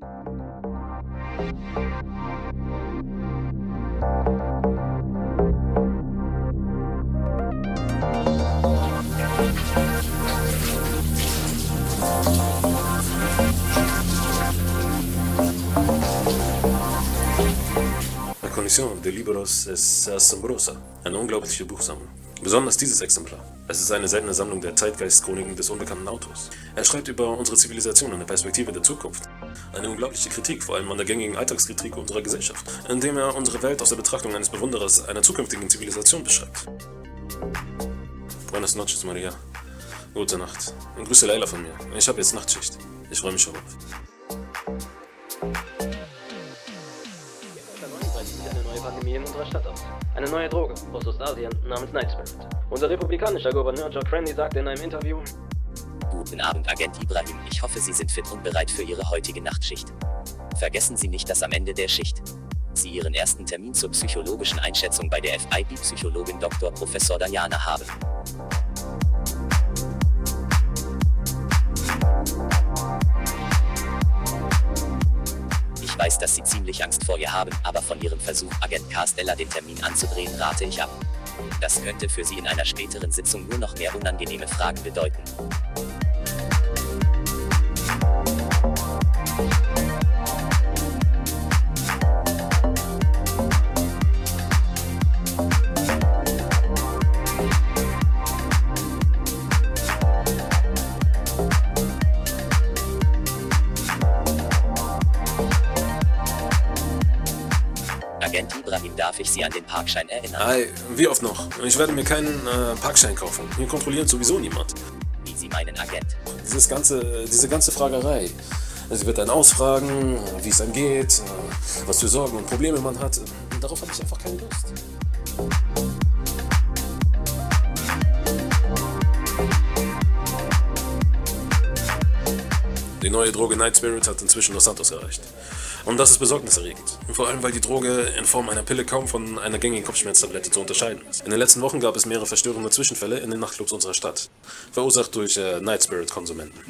La Condition de Libros es asombrosa, eine unglaubliche Buchsammlung. Besonders dieses Exemplar. Es ist eine seltene Sammlung der Zeitgeist-Chroniken des unbekannten Autors. Er schreibt über unsere Zivilisation in der Perspektive der Zukunft. Eine unglaubliche Kritik, vor allem an der gängigen Alltagskritik unserer Gesellschaft, indem er unsere Welt aus der Betrachtung eines Bewunderers einer zukünftigen Zivilisation beschreibt. Buenas noches, Maria. Gute Nacht. Und Grüße Leila von mir. Ich habe jetzt Nachtschicht. Ich freue mich schon drauf. Eine neue Pandemie in unserer Stadt aus. Eine neue Droge aus Ostasien namens Night Spirit. Unser republikanischer Gouverneur Joe Cranley sagte in einem Interview: Guten Abend, Agent Ibrahim. Ich hoffe, Sie sind fit und bereit für Ihre heutige Nachtschicht. Vergessen Sie nicht, dass am Ende der Schicht Sie Ihren ersten Termin zur psychologischen Einschätzung bei der FIB-Psychologin Dr. Professor Diana haben. Ich weiß, dass Sie ziemlich Angst vor ihr haben, aber von Ihrem Versuch, Agent Carstella den Termin anzudrehen, rate ich ab. Das könnte für Sie in einer späteren Sitzung nur noch mehr unangenehme Fragen bedeuten. Agent Ibrahim, darf ich Sie an den Parkschein erinnern? Hi, wie oft noch? Ich werde mir keinen Parkschein kaufen. Hier kontrolliert sowieso niemand. Wie Sie meinen, Agent? Diese ganze Fragerei. Sie wird dann ausfragen, wie es einem geht, was für Sorgen und Probleme man hat. Darauf habe ich einfach keine Lust. Die neue Droge Night Spirit hat inzwischen Los Santos erreicht. Und das ist besorgniserregend. Vor allem, weil die Droge in Form einer Pille kaum von einer gängigen Kopfschmerztablette zu unterscheiden ist. In den letzten Wochen gab es mehrere verstörende Zwischenfälle in den Nachtclubs unserer Stadt, verursacht durch Night Spirit-Konsumenten.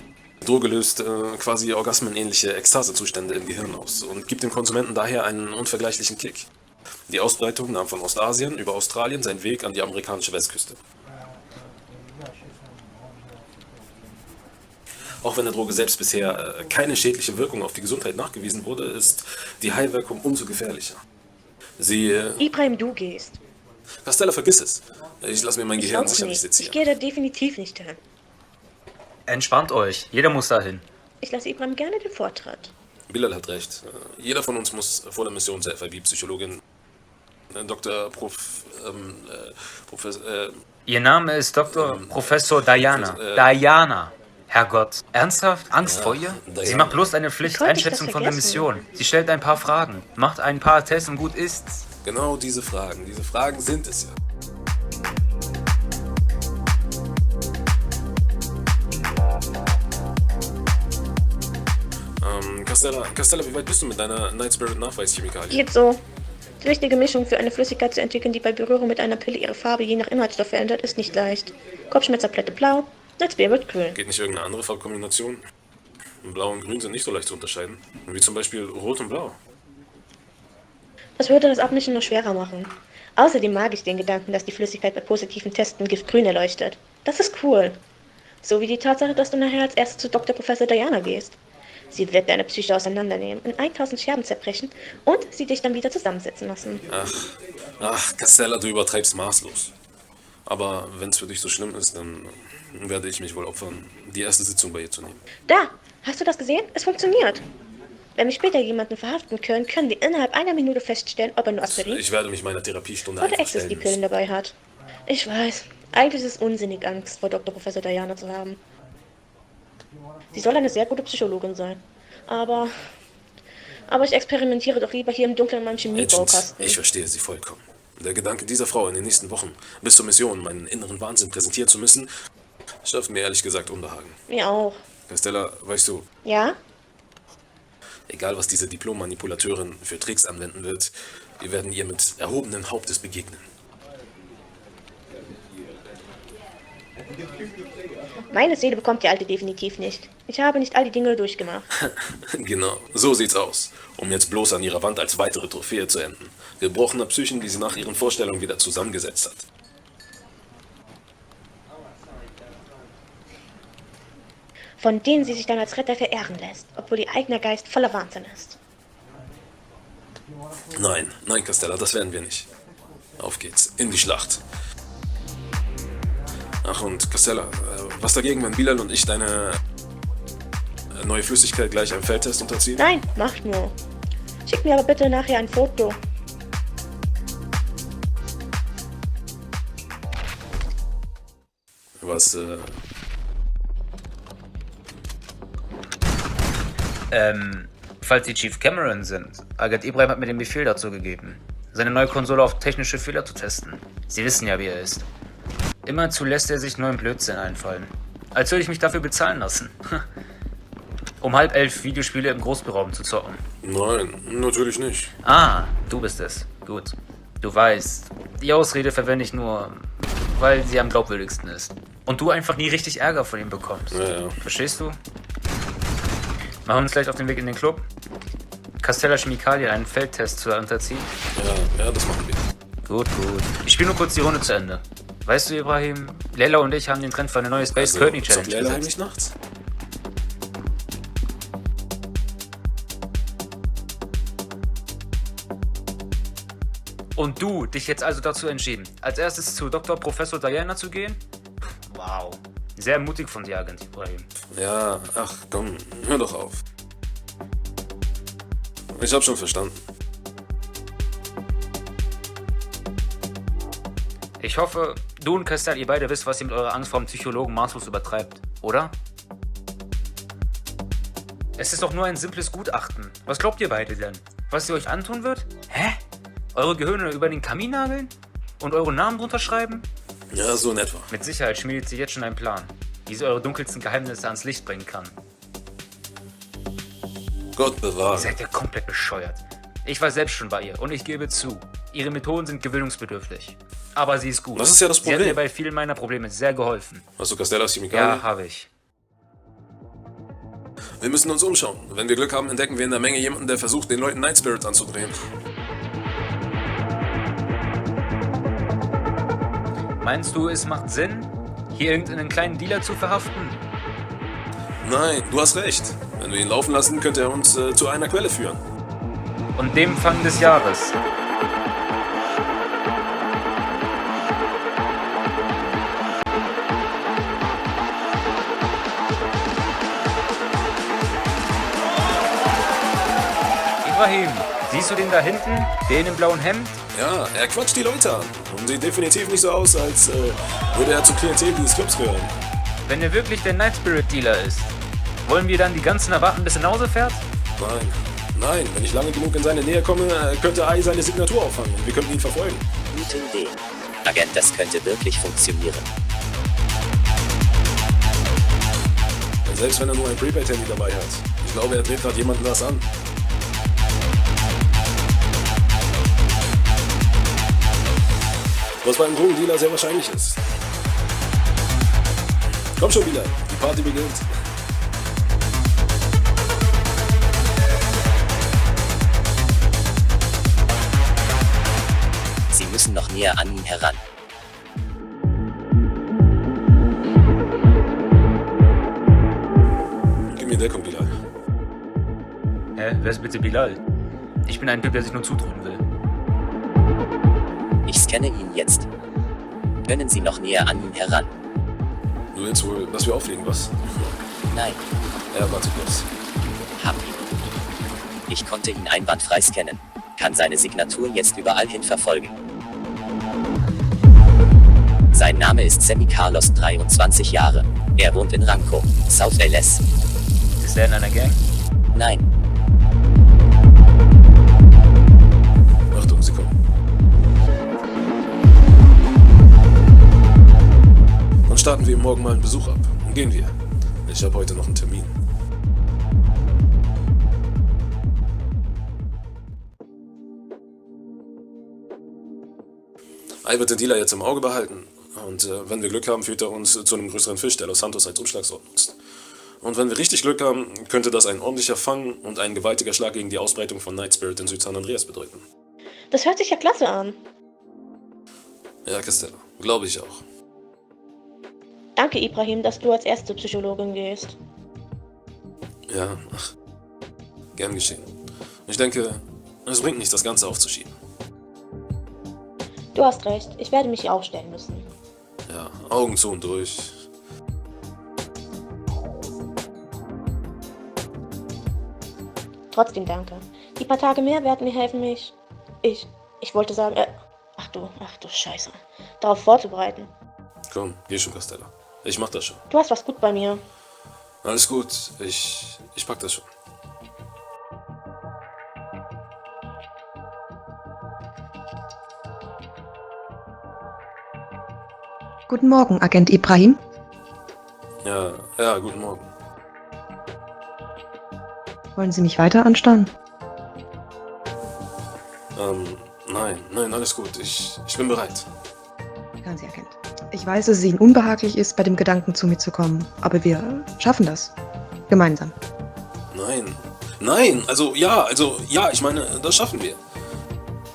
Die Droge löst quasi orgasmenähnliche Ekstasezustände im Gehirn aus und gibt dem Konsumenten daher einen unvergleichlichen Kick. Die Ausbreitung nahm von Ostasien über Australien seinen Weg an die amerikanische Westküste. Auch wenn der Droge selbst bisher keine schädliche Wirkung auf die Gesundheit nachgewiesen wurde, ist die Heilwirkung umso gefährlicher. Ibrahim, du gehst. Castella, vergiss es. Ich lasse mir mein Gehirn auch sicher nicht nicht. sezieren. Ich gehe da definitiv nicht hin. Entspannt euch, jeder muss dahin. Ich lasse Ibrahim gerne den Vortritt. Bilal hat recht. Jeder von uns muss vor der Mission zur FIB-Psychologin Dr. Ihr Name ist Dr. Professor Diana. Diana. Herrgott, ernsthaft? Angst vor ihr? Diana. Sie macht bloß eine konnte ich das Pflichteinschätzung von der vergessen? Mission. Sie stellt ein paar Fragen, macht ein paar Tests und gut ist's. Genau diese Fragen sind es ja. Castella, wie weit bist du mit deiner Night Spirit Nachweischemikalie? Geht so. Die richtige Mischung für eine Flüssigkeit zu entwickeln, die bei Berührung mit einer Pille ihre Farbe je nach Inhaltsstoff verändert, ist nicht leicht. Kopfschmerztablette blau, Night Spirit grün. Geht nicht irgendeine andere Farbkombination? Blau und Grün sind nicht so leicht zu unterscheiden. Wie zum Beispiel Rot und Blau. Das würde das Abmischen nur schwerer machen. Außerdem mag ich den Gedanken, dass die Flüssigkeit bei positiven Testen giftgrün erleuchtet. Das ist cool. So wie die Tatsache, dass du nachher als erstes zu Dr. Professor Diana gehst. Sie wird deine Psyche auseinandernehmen, in 1000 Scherben zerbrechen und sie dich dann wieder zusammensetzen lassen. Ach, Castella, du übertreibst maßlos. Aber wenn es für dich so schlimm ist, dann werde ich mich wohl opfern, die erste Sitzung bei ihr zu nehmen. Da! Hast du das gesehen? Es funktioniert. Wenn wir später jemanden verhaften können, können wir innerhalb einer Minute feststellen, ob er nur Aspirin Ich werde mich meiner Therapiestunde oder einfach Ecstasy-Pillen stellen dabei hat. Ich weiß. Eigentlich ist es unsinnig, Angst vor Dr. Professor Diana zu haben. Sie soll eine sehr gute Psychologin sein. Aber ich experimentiere doch lieber hier im Dunkeln in meinem müssen. Chemiebaukasten. Ich verstehe sie vollkommen. Der Gedanke dieser Frau in den nächsten Wochen bis zur Mission meinen inneren Wahnsinn präsentieren zu müssen, schafft mir ehrlich gesagt Unbehagen. Mir auch. Castella, weißt du, Ja? egal was diese Diplom-Manipulateurin für Tricks anwenden wird, wir werden ihr mit erhobenen Hauptes begegnen. Meine Seele bekommt die alte definitiv nicht. Ich habe nicht all die Dinge durchgemacht. Genau, so sieht's aus. Um jetzt bloß an ihrer Wand als weitere Trophäe zu enden. Gebrochener Psychen, die sie nach ihren Vorstellungen wieder zusammengesetzt hat. Von denen sie sich dann als Retter verehren lässt, obwohl ihr eigener Geist voller Wahnsinn ist. Nein, nein, Castella, das werden wir nicht. Auf geht's, in die Schlacht. Ach und Castella, was dagegen, wenn Bilal und ich deine neue Flüssigkeit gleich einem Feldtest unterziehen? Nein, macht nur. Schick mir aber bitte nachher ein Foto. Was, Falls Sie Chief Cameron sind, Agent Ibrahim hat mir den Befehl dazu gegeben, seine neue Konsole auf technische Fehler zu testen. Sie wissen ja, wie er ist. Immerzu lässt er sich neuen Blödsinn einfallen. Als würde ich mich dafür bezahlen lassen. Um 10:30 Videospiele im Großbüraum zu zocken. Nein, natürlich nicht. Ah, du bist es. Gut. Du weißt, die Ausrede verwende ich nur, weil sie am glaubwürdigsten ist. Und du einfach nie richtig Ärger von ihm bekommst. Ja. Verstehst du? Machen wir uns gleich auf den Weg in den Club. Castella Chemikalien einen Feldtest zu unterziehen. Ja, das machen wir. Gut. Ich spiele nur kurz die Runde zu Ende. Weißt du, Ibrahim, Leila und ich haben den Trend für eine neue Space Courtney Challenge zockt Leila gesetzt. heimlich nachts? Und du dich jetzt also dazu entschieden, als erstes zu Dr. Professor Diana zu gehen? Wow. Sehr mutig von dir, Agent Ibrahim. Ja, ach komm, hör doch auf. Ich hab schon verstanden. Ich hoffe, du und Castell, ihr beide wisst, was ihr mit eurer Angst vor dem Psychologen maßlos übertreibt, oder? Es ist doch nur ein simples Gutachten. Was glaubt ihr beide denn? Was sie euch antun wird? Hä? Eure Gehirne über den Kamin nageln? Und eure Namen drunter schreiben? Ja, so in etwa. Mit Sicherheit schmiedet sie jetzt schon einen Plan, wie sie eure dunkelsten Geheimnisse ans Licht bringen kann. Gott Ihr bewahre. seid ja komplett bescheuert. Ich war selbst schon bei ihr und ich gebe zu, ihre Methoden sind gewöhnungsbedürftig. Aber sie ist gut. Das ist ja das Sie hat Problem. mir bei vielen meiner Probleme sehr geholfen. Hast du Castellas Chemikalien? Ja, habe ich. Wir müssen uns umschauen. Wenn wir Glück haben, entdecken wir in der Menge jemanden, der versucht, den Leuten Night Spirits anzudrehen. Meinst du, es macht Sinn, hier irgendeinen kleinen Dealer zu verhaften? Nein, du hast recht. Wenn wir ihn laufen lassen, könnte er uns zu einer Quelle führen. Und dem Fang des Jahres. Ibrahim, siehst du den da hinten? Den im blauen Hemd? Ja, er quatscht die Leute an und sieht definitiv nicht so aus, als würde er zur Klientel dieses Clubs gehören. Wenn er wirklich der Night Spirit Dealer ist, wollen wir dann die ganzen erwarten, bis er nach Hause fährt? Nein, wenn ich lange genug in seine Nähe komme, könnte Ai seine Signatur auffangen und wir könnten ihn verfolgen. Gute Idee. Agent, das könnte wirklich funktionieren. Selbst wenn er nur ein Prepaid-Handy dabei hat. Ich glaube, er dreht gerade jemanden das an. Was bei einem Drogendealer sehr wahrscheinlich ist. Komm schon wieder, die Party beginnt. Sie müssen noch näher an ihn heran. Gib mir Deckung, Bilal. Hä? Wer ist bitte Bilal? Ich bin ein Typ, der sich nur zudrücken will. Ich scanne ihn jetzt. Können Sie noch näher an ihn heran? Du willst wohl, dass wir auflegen, was? Nein, Ja, warte kurz. hab ihn. Ich konnte ihn einwandfrei scannen. Kann seine Signatur jetzt überall hin verfolgen. Sein Name ist Sammy Carlos, 23 Jahre. Er wohnt in Ranco, South LS. Ist er in einer Gang? Nein, Achtung, sie kommen. Dann starten wir ihm morgen mal einen Besuch ab. Und gehen wir. Ich habe heute noch einen Termin. Ai wird den Dealer jetzt im Auge behalten. Und wenn wir Glück haben, führt er uns zu einem größeren Fisch, der Los Santos als Umschlagsort nutzt. Und wenn wir richtig Glück haben, könnte das ein ordentlicher Fang und ein gewaltiger Schlag gegen die Ausbreitung von Night Spirit in Süd-San Andreas bedeuten. Das hört sich ja klasse an. Ja, Castella, glaube ich auch. Danke, Ibrahim, dass du als erste Psychologin gehst. Ja, ach, gern geschehen. Ich denke, es bringt nichts, das Ganze aufzuschieben. Du hast recht, ich werde mich hier aufstellen müssen. Ja, Augen zu und durch. Trotzdem danke. Die paar Tage mehr werden mir helfen, ich wollte sagen, ach du Scheiße, darauf vorzubereiten. Komm, geh schon, Castella. Ich mach das schon. Du hast was gut bei mir. Alles gut, ich pack das schon. Guten Morgen, Agent Ibrahim. Ja, guten Morgen. Wollen Sie mich weiter anstarren? Nein, alles gut. Ich bin bereit. Hören Sie, Agent. Ich weiß, dass es Ihnen unbehaglich ist, bei dem Gedanken zu mir zu kommen, aber wir schaffen das. Gemeinsam. Nein, also ja, ich meine, das schaffen wir.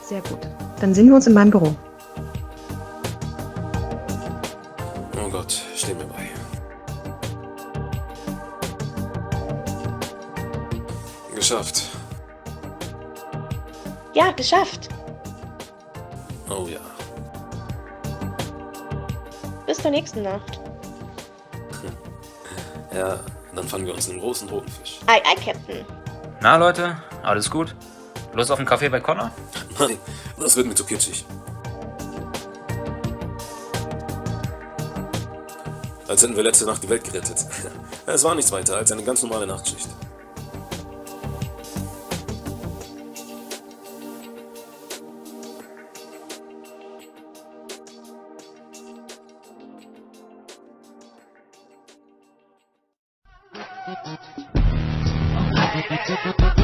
Sehr gut. Dann sehen wir uns in meinem Büro. Oh Gott, steh mir bei. Geschafft. Ja, geschafft. Oh ja. Bis zur nächsten Nacht. Ja, dann fangen wir uns einen großen roten Fisch. Ei, Captain. Na Leute, alles gut? Lust auf einen Kaffee bei Connor? Nein, das wird mir zu kitschig. Als hätten wir letzte Nacht die Welt gerettet. Es war nichts weiter als eine ganz normale Nachtschicht. Oh,